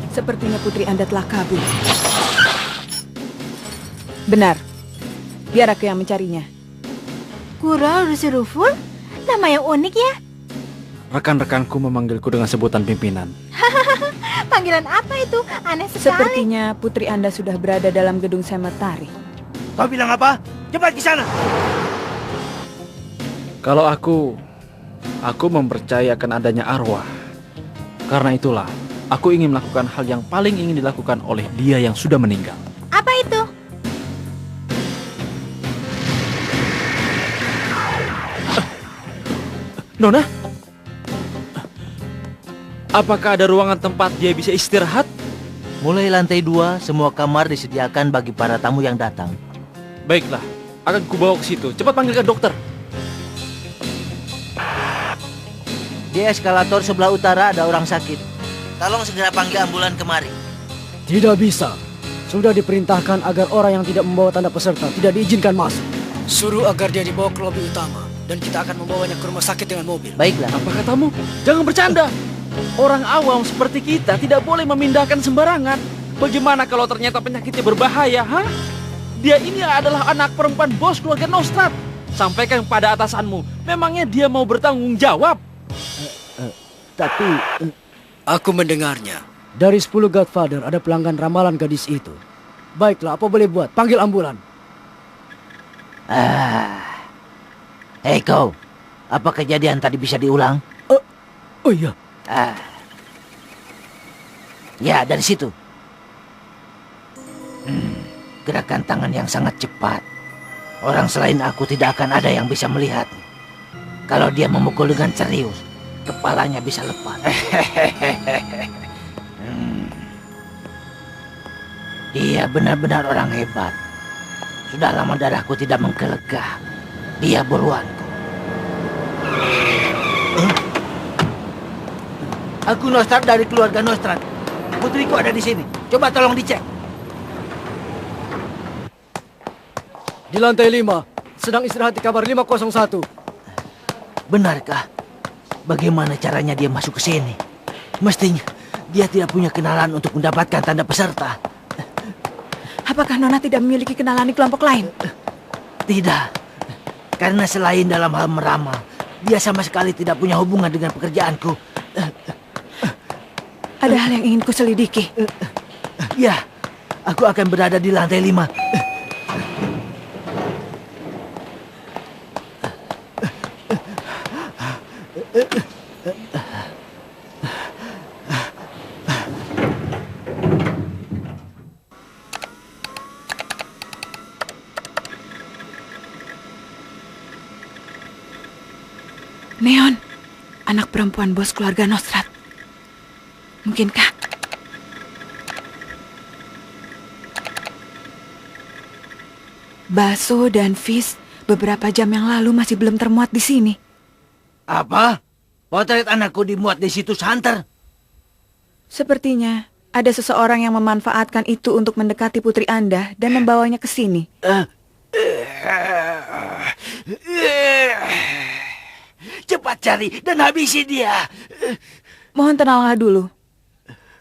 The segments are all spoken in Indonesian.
Sepertinya putri Anda telah kabur. Benar. Biar aku yang mencarinya. Kuro Rusiruful? Nama yang unik ya. Rekan-rekanku memanggilku dengan sebutan pimpinan. Panggilan apa itu? Aneh sekali. Sepertinya putri Anda sudah berada dalam gedung semetari. Kau bilang apa? Cepat ke sana. Kalau aku mempercayakan adanya arwah. Karena itulah, aku ingin melakukan hal yang paling ingin dilakukan oleh dia yang sudah meninggal. Apa itu? Nona? Apakah ada ruangan tempat dia bisa istirahat? Mulai lantai 2, semua kamar disediakan bagi para tamu yang datang. Baiklah, akan kubawa ke situ. Cepat panggilkan dokter. Di eskalator sebelah utara ada orang sakit. Tolong segera panggil ambulan kemari. Tidak bisa. Sudah diperintahkan agar orang yang tidak membawa tanda peserta tidak diizinkan masuk. Suruh agar dia dibawa ke lobi utama. Dan kita akan membawanya ke rumah sakit dengan mobil. Baiklah. Apa katamu? Jangan bercanda. Orang awam seperti kita tidak boleh memindahkan sembarangan. Bagaimana kalau ternyata penyakitnya berbahaya, ha? Dia ini adalah anak perempuan bos keluarga Nostrat. Sampaikan pada atasanmu. Memangnya dia mau bertanggung jawab? Tapi aku mendengarnya. Dari 10 Godfather ada pelanggan ramalan gadis itu. Baiklah, apa boleh buat? Panggil ambulan. Hei kau, apa kejadian tadi bisa diulang? Oh iya. Ya, dari situ. Gerakan tangan yang sangat cepat. Orang selain aku tidak akan ada yang bisa melihat. Kalau dia memukul dengan serius, kepalanya bisa lepas. Dia benar-benar orang hebat. Sudah lama darahku tidak menggelegah. Dia buruanku. Aku Nostrat dari keluarga Nostrat. Putriku ada di sini. Coba tolong dicek. Di lantai 5, sedang istirahat di kamar 501. Benarkah? Bagaimana caranya dia masuk ke sini? Mestinya dia tidak punya kenalan untuk mendapatkan tanda peserta. Apakah Nona tidak memiliki kenalan di kelompok lain? Tidak. Karena selain dalam hal meramal, dia sama sekali tidak punya hubungan dengan pekerjaanku. Ada hal yang ingin kuselidiki. Ya, aku akan berada di lantai 5. Neon, anak perempuan bos keluarga Nostrat. Mungkinkah? Baso dan Fis beberapa jam yang lalu masih belum termuat di sini. Apa? Potret anakku dimuat di situs Hunter? Sepertinya ada seseorang yang memanfaatkan itu untuk mendekati putri Anda dan membawanya ke sini. Cepat cari dan habisi dia. Mohon tenanglah dulu.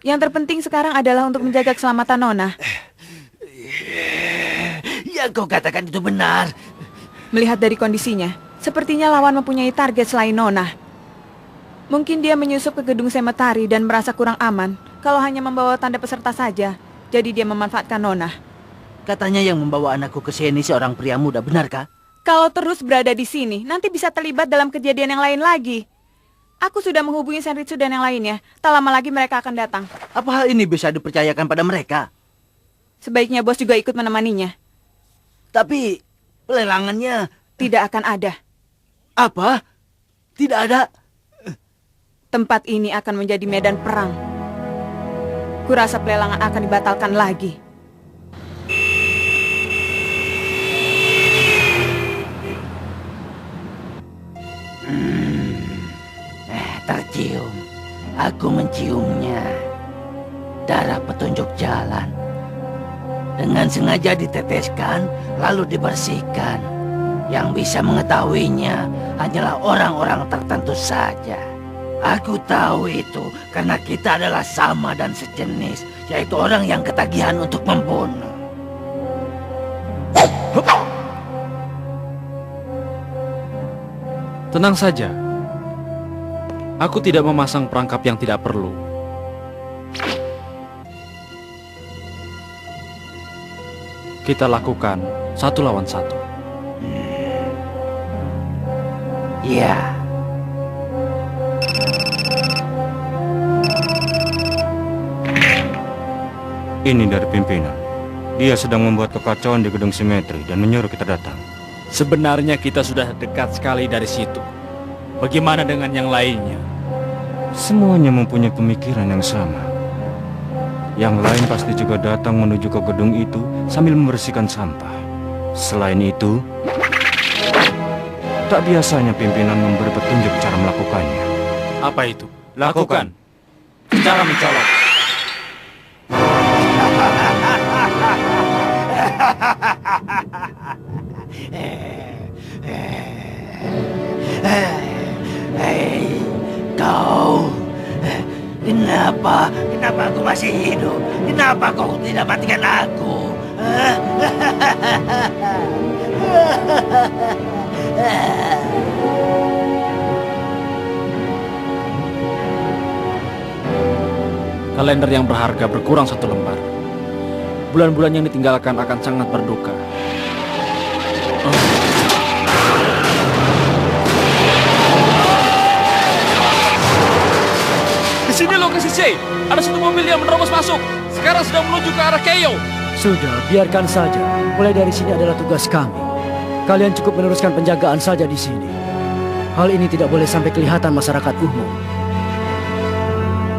Yang terpenting sekarang adalah untuk menjaga keselamatan Nona. Yang kau katakan itu benar. Melihat dari kondisinya, sepertinya lawan mempunyai target selain Nona. Mungkin dia menyusup ke gedung semetari dan merasa kurang aman kalau hanya membawa tanda peserta saja. Jadi dia memanfaatkan Nona. Katanya yang membawa anakku ke sini seorang pria muda, benarkah? Kalau terus berada di sini, nanti bisa terlibat dalam kejadian yang lain lagi. Aku sudah menghubungi Senritsu dan yang lainnya. Tak lama lagi mereka akan datang. Apa hal ini bisa dipercayakan pada mereka? Sebaiknya bos juga ikut menemaninya. Tapi pelelangannya tidak akan ada. Apa? Tidak ada? Tempat ini akan menjadi medan perang. Kurasa pelelangan akan dibatalkan lagi. Tercium. Aku menciumnya. Darah petunjuk jalan. Dengan sengaja diteteskan, lalu dibersihkan. Yang bisa mengetahuinya hanyalah orang-orang tertentu saja. Aku tahu itu karena kita adalah sama dan sejenis, yaitu orang yang ketagihan untuk membunuh. Tenang saja. Aku tidak memasang perangkap yang tidak perlu. Kita lakukan 1 lawan 1. Iya. Ini dari pimpinan. Dia sedang membuat kekacauan di gedung simetri dan menyuruh kita datang. Sebenarnya kita sudah dekat sekali dari situ. Bagaimana dengan yang lainnya? Semuanya mempunyai pemikiran yang sama. Yang lain pasti juga datang menuju ke gedung itu sambil membersihkan sampah. Selain itu, tak biasanya pimpinan memberi petunjuk cara melakukannya. Apa itu? Lakukan. Cara mencolok. Hei, kau. Kenapa aku masih hidup? Kenapa kau tidak matikan aku? Kalender yang berharga berkurang 1 lembar. Bulan-bulan yang ditinggalkan akan sangat berduka. Di sini lokasi C. Ada satu mobil yang menerobos masuk. Sekarang sedang menuju ke arah Keio. Sudah, biarkan saja. Mulai dari sini adalah tugas kami. Kalian cukup meneruskan penjagaan saja di sini. Hal ini tidak boleh sampai kelihatan masyarakat umum.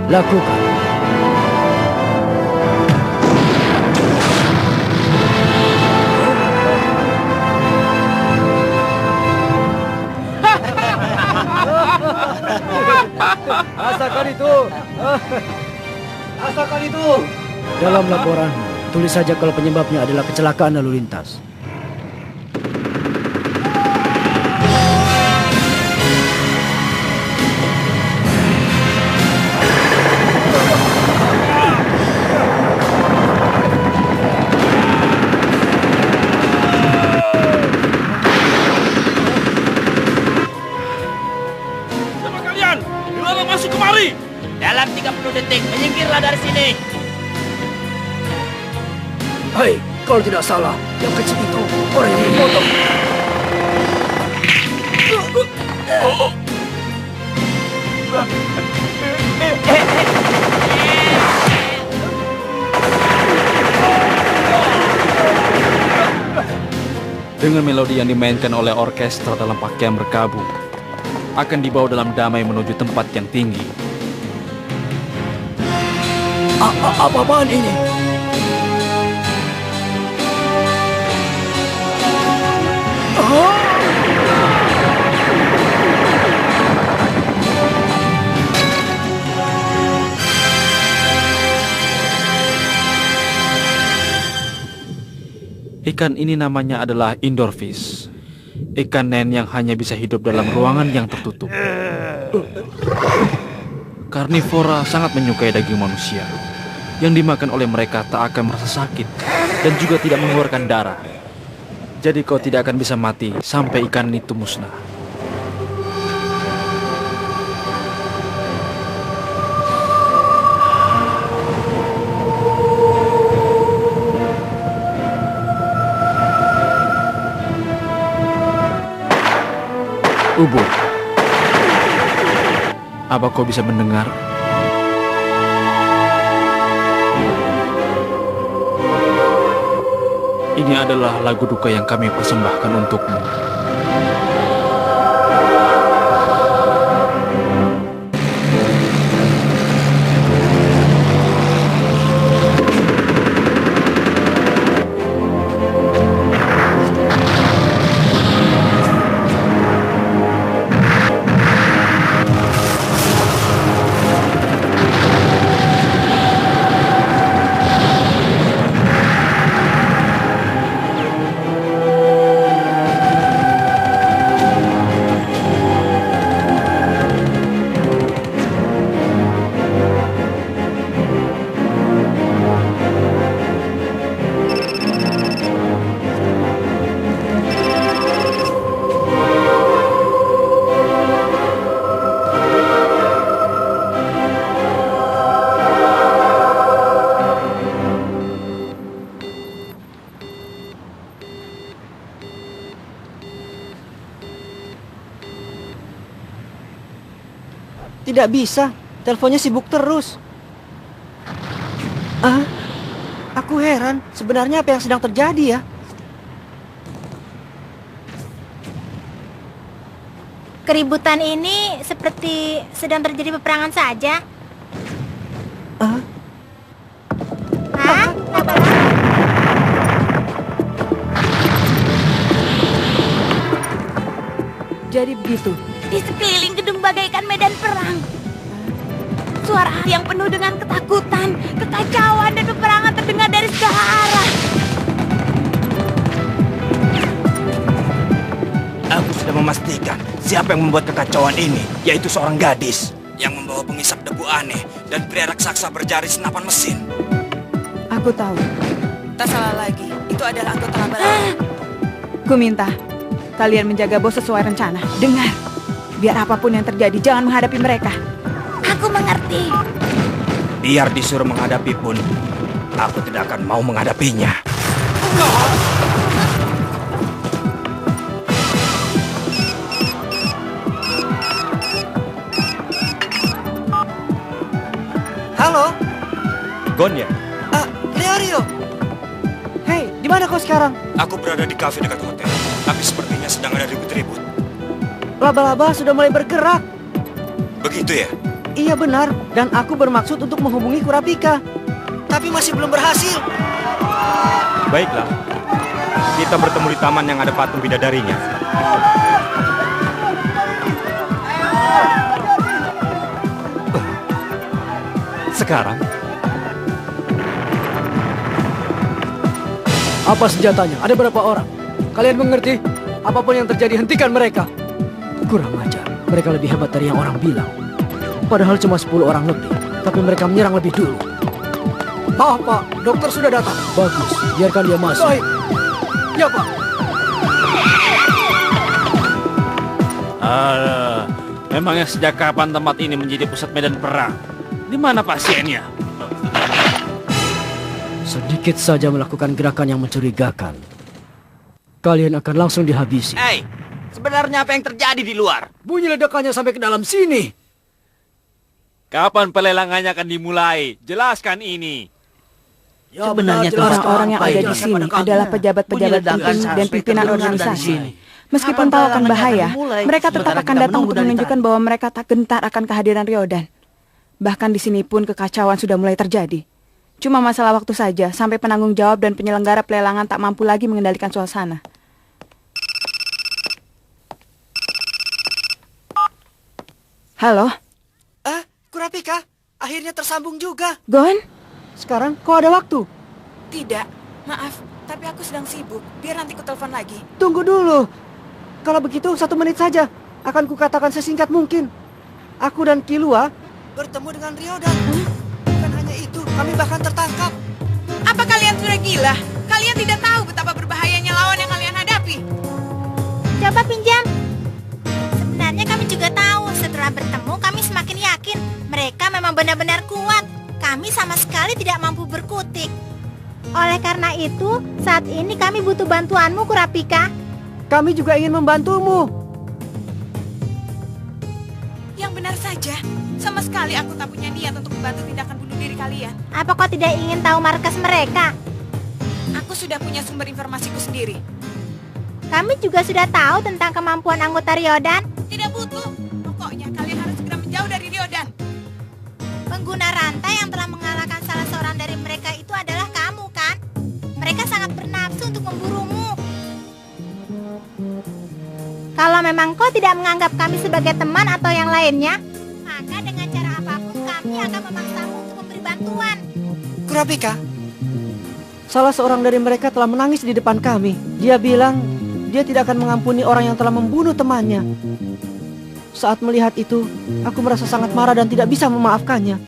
Lakukan. Rasakan itu. Rasakan itu. Dalam laporanmu, tulis saja kalau penyebabnya adalah kecelakaan lalu lintas. Siapa kalian? Dilarang masuk kemari. Dalam 30 detik, menyingkirlah dari sini. Hei, kalau tidak salah, yang kecil itu orang yang dipotong. Dengan melodi yang dimainkan oleh orkestra dalam pakaian berkabung, akan dibawa dalam damai menuju tempat yang tinggi. Apa-apaan ini? Ikan ini namanya adalah indoor fish. Ikan nen yang hanya bisa hidup dalam ruangan yang tertutup. Karnivora sangat menyukai daging manusia. Yang dimakan oleh mereka tak akan merasa sakit dan juga tidak mengeluarkan darah. Jadi kau tidak akan bisa mati sampai ikan itu musnah. Ubur, apa kau bisa mendengar? Ini adalah lagu duka yang kami persembahkan untukmu. Tidak bisa, teleponnya sibuk terus. Aku heran, sebenarnya apa yang sedang terjadi ya? Keributan ini seperti sedang terjadi peperangan saja. Hah? Jadi begitu. Di sekeliling gedung bagaikan medan perang. Suara yang penuh dengan ketakutan, kekacauan, dan peperangan terdengar dari segala arah. Aku sudah memastikan siapa yang membuat kekacauan ini, yaitu seorang gadis yang membawa pengisap debu aneh dan pria raksasa berjari senapan mesin. Aku tahu. Tak salah lagi. Itu adalah anggota laba-laba. Ku minta kalian menjaga bos sesuai rencana. Dengar. Biar apapun yang terjadi, jangan menghadapi mereka. Aku mengerti. Biar disuruh menghadapi pun, aku tidak akan mau menghadapinya. Halo? Gon ya? Leorio. Hei, di mana kau sekarang? Aku berada di kafe dekat hotel, tapi sepertinya sedang ada ribut-ribut. Laba-laba sudah mulai bergerak. Begitu ya? Iya benar, dan aku bermaksud untuk menghubungi Kurapika. Tapi masih belum berhasil. Baiklah. Kita bertemu di taman yang ada patung bidadarinya. Sekarang, Apa senjatanya? Ada berapa orang? Kalian mengerti? Apapun yang terjadi, hentikan mereka. Kurang ajar. Mereka lebih hebat dari yang orang bilang. Padahal cuma 10 orang lebih. Tapi mereka menyerang lebih dulu. Maaf, Pak. Dokter sudah datang. Bagus. Biarkan dia masuk. Baik. Ya, Pak. Memangnya sejak kapan tempat ini menjadi pusat medan perang? Di mana pasiennya? Sedikit saja melakukan gerakan yang mencurigakan, kalian akan langsung dihabisi. Hei, sebenarnya apa yang terjadi di luar? Bunyi ledakannya sampai ke dalam sini. Kapan pelelangannya akan dimulai? Jelaskan ini. Sebenarnya Orang-orang yang ada di sini adalah pejabat-pejabat penting dan pimpinan organisasi. Meskipun tahu akan bahaya, mereka tetap akan datang untuk menunjukkan bahwa mereka tak gentar akan kehadiran Ryodan. Bahkan di sini pun kekacauan sudah mulai terjadi. Cuma masalah waktu saja sampai penanggung jawab dan penyelenggara pelelangan tak mampu lagi mengendalikan suasana. Halo? Kurapika, akhirnya tersambung juga. Gon? Sekarang kau ada waktu? Tidak, maaf, tapi aku sedang sibuk. Biar nanti ku telepon lagi. Tunggu dulu. Kalau begitu 1 menit saja. Akan kukatakan sesingkat mungkin. Aku dan Kilua bertemu dengan Ryodan. Bukan hanya itu, kami bahkan tertangkap. Apa kalian sudah gila? Kalian tidak tahu betapa berbahayanya lawan yang kalian hadapi. Coba pinjam. Sebenarnya kami juga tahu. Setelah bertemu, kami semakin yakin mereka memang benar-benar kuat. Kami sama sekali tidak mampu berkutik. Oleh karena itu, saat ini kami butuh bantuanmu, Kurapika. Kami juga ingin membantumu. Yang benar saja, sama sekali aku tak punya niat untuk membantu tindakan bunuh diri kalian. Apa kau tidak ingin tahu markas mereka? Aku sudah punya sumber informasiku sendiri. Kami juga sudah tahu tentang kemampuan anggota Ryodan. Tidak butuh. Pokoknya kalian harus segera menjauh dari Ryodan. Pengguna rantai yang telah mengalahkan salah seorang dari mereka itu adalah kamu, kan? Mereka sangat bernafsu untuk memburumu. Kalau memang kau tidak menganggap kami sebagai teman atau yang lainnya, maka dengan cara apapun kami akan memaksamu untuk memberi bantuan. Kurapika, salah seorang dari mereka telah menangis di depan kami. Dia bilang dia tidak akan mengampuni orang yang telah membunuh temannya. Saat melihat itu, aku merasa sangat marah dan tidak bisa memaafkannya.